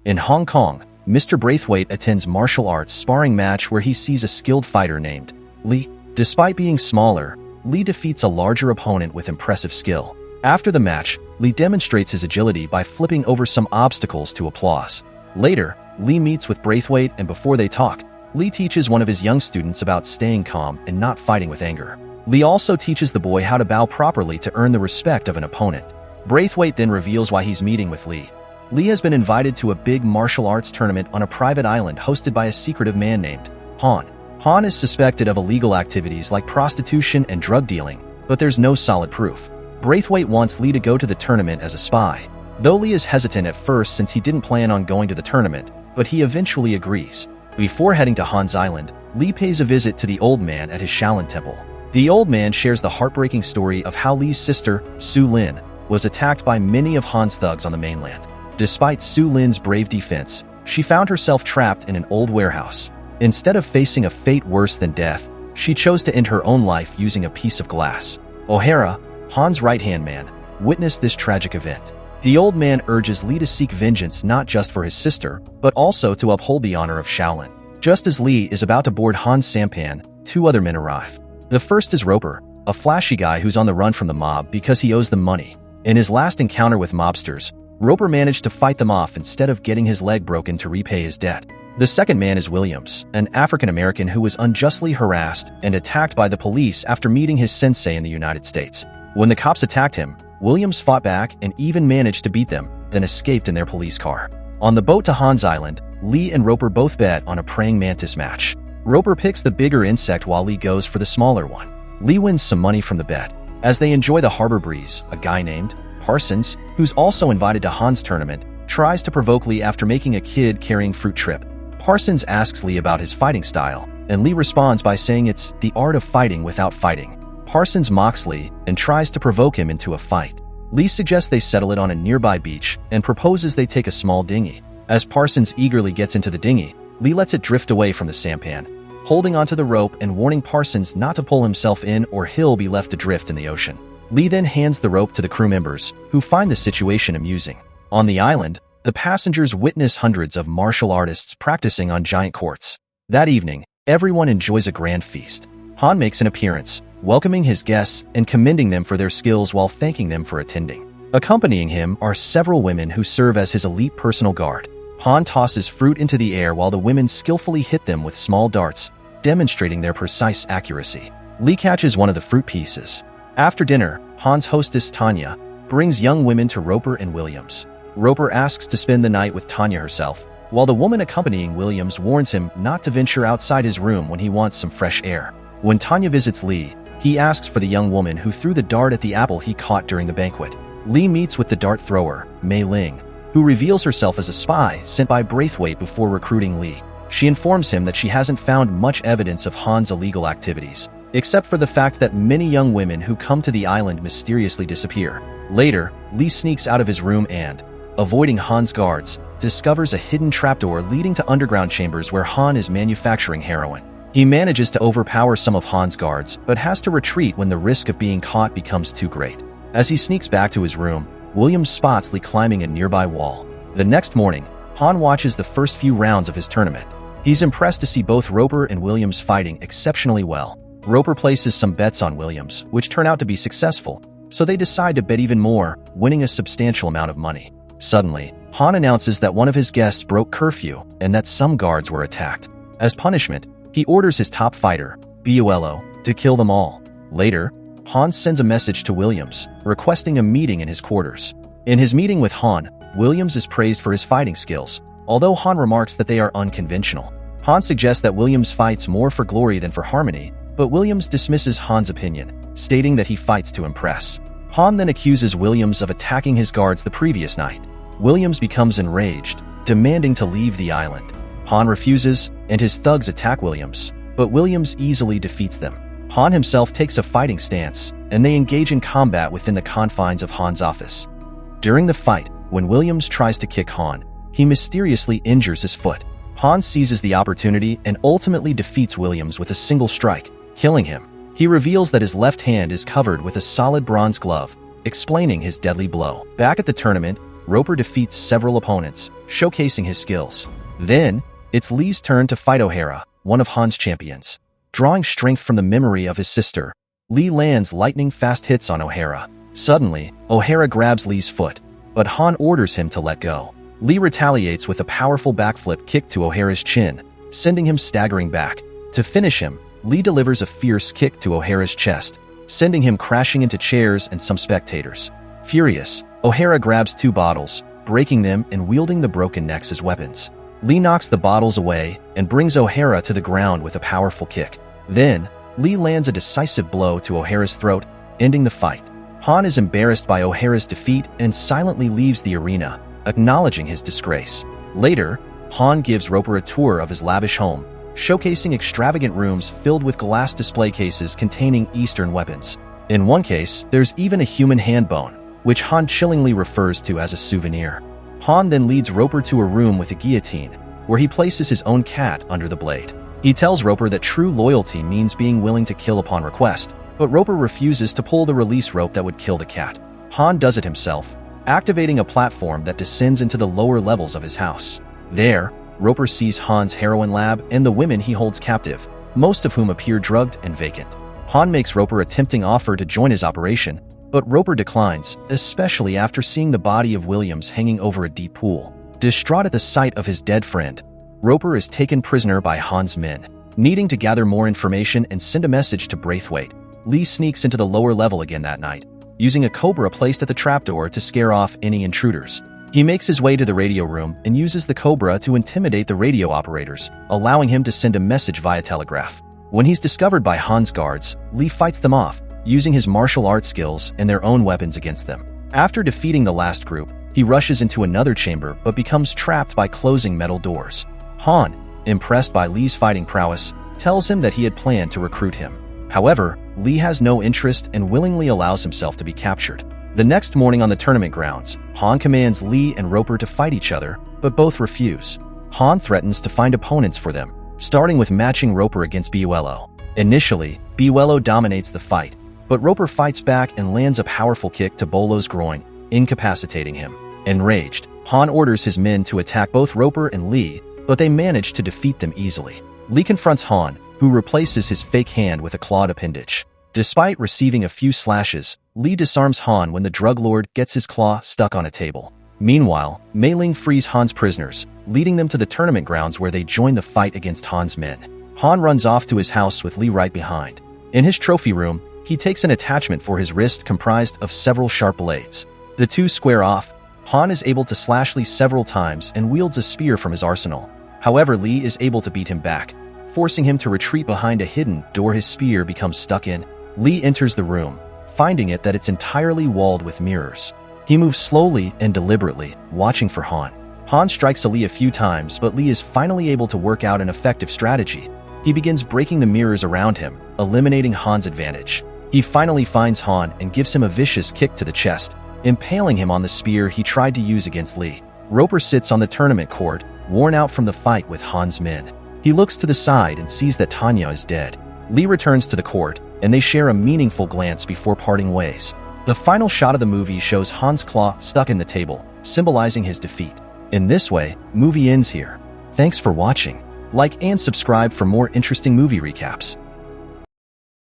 In Hong Kong, Mr. Braithwaite attends martial arts sparring match where he sees a skilled fighter named Lee. Despite being smaller, Lee defeats a larger opponent with impressive skill. After the match, Lee demonstrates his agility by flipping over some obstacles to applause. Later, Lee meets with Braithwaite, and before they talk, Lee teaches one of his young students about staying calm and not fighting with anger. Lee also teaches the boy how to bow properly to earn the respect of an opponent. Braithwaite then reveals why he's meeting with Lee. Lee has been invited to a big martial arts tournament on a private island hosted by a secretive man named Han. Han is suspected of illegal activities like prostitution and drug dealing, but there's no solid proof. Braithwaite wants Lee to go to the tournament as a spy. Though Lee is hesitant at first since he didn't plan on going to the tournament, but he eventually agrees. Before heading to Han's island, Lee pays a visit to the old man at his Shaolin temple. The old man shares the heartbreaking story of how Lee's sister, Su Lin, was attacked by many of Han's thugs on the mainland. Despite Su Lin's brave defense, she found herself trapped in an old warehouse. Instead of facing a fate worse than death, she chose to end her own life using a piece of glass. O'Hara, Han's right-hand man, witnessed this tragic event. The old man urges Lee to seek vengeance not just for his sister, but also to uphold the honor of Shaolin. Just as Lee is about to board Han's sampan, two other men arrive. The first is Roper, a flashy guy who's on the run from the mob because he owes them money. In his last encounter with mobsters, Roper managed to fight them off instead of getting his leg broken to repay his debt. The second man is Williams, an African-American who was unjustly harassed and attacked by the police after meeting his sensei in the United States. When the cops attacked him, Williams fought back and even managed to beat them, then escaped in their police car. On the boat to Han's island, Lee and Roper both bet on a praying mantis match. Roper picks the bigger insect while Lee goes for the smaller one. Lee wins some money from the bet. As they enjoy the harbor breeze, a guy named Parsons, who's also invited to Han's tournament, tries to provoke Lee after making a kid-carrying fruit trip. Parsons asks Lee about his fighting style, and Lee responds by saying it's the art of fighting without fighting. Parsons mocks Lee and tries to provoke him into a fight. Lee suggests they settle it on a nearby beach and proposes they take a small dinghy. As Parsons eagerly gets into the dinghy, Lee lets it drift away from the sampan, holding onto the rope and warning Parsons not to pull himself in or he'll be left adrift in the ocean. Lee then hands the rope to the crew members, who find the situation amusing. On the island, the passengers witness hundreds of martial artists practicing on giant courts. That evening, everyone enjoys a grand feast. Han makes an appearance, welcoming his guests and commending them for their skills while thanking them for attending. Accompanying him are several women who serve as his elite personal guard. Han tosses fruit into the air while the women skillfully hit them with small darts, demonstrating their precise accuracy. Lee catches one of the fruit pieces. After dinner, Han's hostess Tanya brings young women to Roper and Williams. Roper asks to spend the night with Tanya herself, while the woman accompanying Williams warns him not to venture outside his room when he wants some fresh air. When Tanya visits Lee, he asks for the young woman who threw the dart at the apple he caught during the banquet. Lee meets with the dart thrower, Mei Ling, who reveals herself as a spy sent by Braithwaite before recruiting Lee. She informs him that she hasn't found much evidence of Han's illegal activities, except for the fact that many young women who come to the island mysteriously disappear. Later, Lee sneaks out of his room and, avoiding Han's guards, discovers a hidden trapdoor leading to underground chambers where Han is manufacturing heroin. He manages to overpower some of Han's guards, but has to retreat when the risk of being caught becomes too great. As he sneaks back to his room, Williams spots Lee climbing a nearby wall. The next morning, Han watches the first few rounds of his tournament. He's impressed to see both Roper and Williams fighting exceptionally well. Roper places some bets on Williams, which turn out to be successful, so they decide to bet even more, winning a substantial amount of money. Suddenly, Han announces that one of his guests broke curfew and that some guards were attacked. As punishment, he orders his top fighter, Buelo, to kill them all. Later, Han sends a message to Williams, requesting a meeting in his quarters. In his meeting with Han, Williams is praised for his fighting skills, although Han remarks that they are unconventional. Han suggests that Williams fights more for glory than for harmony, but Williams dismisses Han's opinion, stating that he fights to impress. Han then accuses Williams of attacking his guards the previous night. Williams becomes enraged, demanding to leave the island. Han refuses, and his thugs attack Williams, but Williams easily defeats them. Han himself takes a fighting stance, and they engage in combat within the confines of Han's office. During the fight, when Williams tries to kick Han, he mysteriously injures his foot. Han seizes the opportunity and ultimately defeats Williams with a single strike, killing him. He reveals that his left hand is covered with a solid bronze glove, explaining his deadly blow. Back at the tournament, Roper defeats several opponents, showcasing his skills. Then, it's Lee's turn to fight O'Hara, one of Han's champions. Drawing strength from the memory of his sister, Lee lands lightning-fast hits on O'Hara. Suddenly, O'Hara grabs Lee's foot, but Han orders him to let go. Lee retaliates with a powerful backflip kick to O'Hara's chin, sending him staggering back. To finish him, Lee delivers a fierce kick to O'Hara's chest, sending him crashing into chairs and some spectators. Furious, O'Hara grabs 2 bottles, breaking them and wielding the broken necks as weapons. Lee knocks the bottles away and brings O'Hara to the ground with a powerful kick. Then, Lee lands a decisive blow to O'Hara's throat, ending the fight. Han is embarrassed by O'Hara's defeat and silently leaves the arena, acknowledging his disgrace. Later, Han gives Roper a tour of his lavish home, showcasing extravagant rooms filled with glass display cases containing Eastern weapons. In one case, there's even a human hand bone, which Han chillingly refers to as a souvenir. Han then leads Roper to a room with a guillotine, where he places his own cat under the blade. He tells Roper that true loyalty means being willing to kill upon request, but Roper refuses to pull the release rope that would kill the cat. Han does it himself, activating a platform that descends into the lower levels of his house. There, Roper sees Han's heroin lab and the women he holds captive, most of whom appear drugged and vacant. Han makes Roper a tempting offer to join his operation, but Roper declines, especially after seeing the body of Williams hanging over a deep pool. Distraught at the sight of his dead friend, Roper is taken prisoner by Han's men. Needing to gather more information and send a message to Braithwaite, Lee sneaks into the lower level again that night, using a cobra placed at the trapdoor to scare off any intruders. He makes his way to the radio room and uses the cobra to intimidate the radio operators, allowing him to send a message via telegraph. When he's discovered by Han's guards, Lee fights them off, using his martial arts skills and their own weapons against them. After defeating the last group, he rushes into another chamber but becomes trapped by closing metal doors. Han, impressed by Lee's fighting prowess, tells him that he had planned to recruit him. However, Lee has no interest and willingly allows himself to be captured. The next morning on the tournament grounds, Han commands Lee and Roper to fight each other, but both refuse. Han threatens to find opponents for them, starting with matching Roper against Buello. Initially, Buello dominates the fight, but Roper fights back and lands a powerful kick to Bolo's groin, incapacitating him. Enraged, Han orders his men to attack both Roper and Lee, but they manage to defeat them easily. Lee confronts Han, who replaces his fake hand with a clawed appendage. Despite receiving a few slashes, Lee disarms Han when the drug lord gets his claw stuck on a table. Meanwhile, Mei Ling frees Han's prisoners, leading them to the tournament grounds where they join the fight against Han's men. Han runs off to his house with Lee right behind. In his trophy room, he takes an attachment for his wrist comprised of several sharp blades. The two square off. Han is able to slash Lee several times and wields a spear from his arsenal. However, Lee is able to beat him back, forcing him to retreat behind a hidden door his spear becomes stuck in. Lee enters the room, finding it that it's entirely walled with mirrors. He moves slowly and deliberately, watching for Han. Han strikes Lee a few times, but Lee is finally able to work out an effective strategy. He begins breaking the mirrors around him, eliminating Han's advantage. He finally finds Han and gives him a vicious kick to the chest, impaling him on the spear he tried to use against Lee. Roper sits on the tournament court, worn out from the fight with Han's men. He looks to the side and sees that Tanya is dead. Lee returns to the court, and they share a meaningful glance before parting ways. The final shot of the movie shows Han's claw stuck in the table, symbolizing his defeat. In this way, movie ends here. Thanks for watching. Like and subscribe for more interesting movie recaps.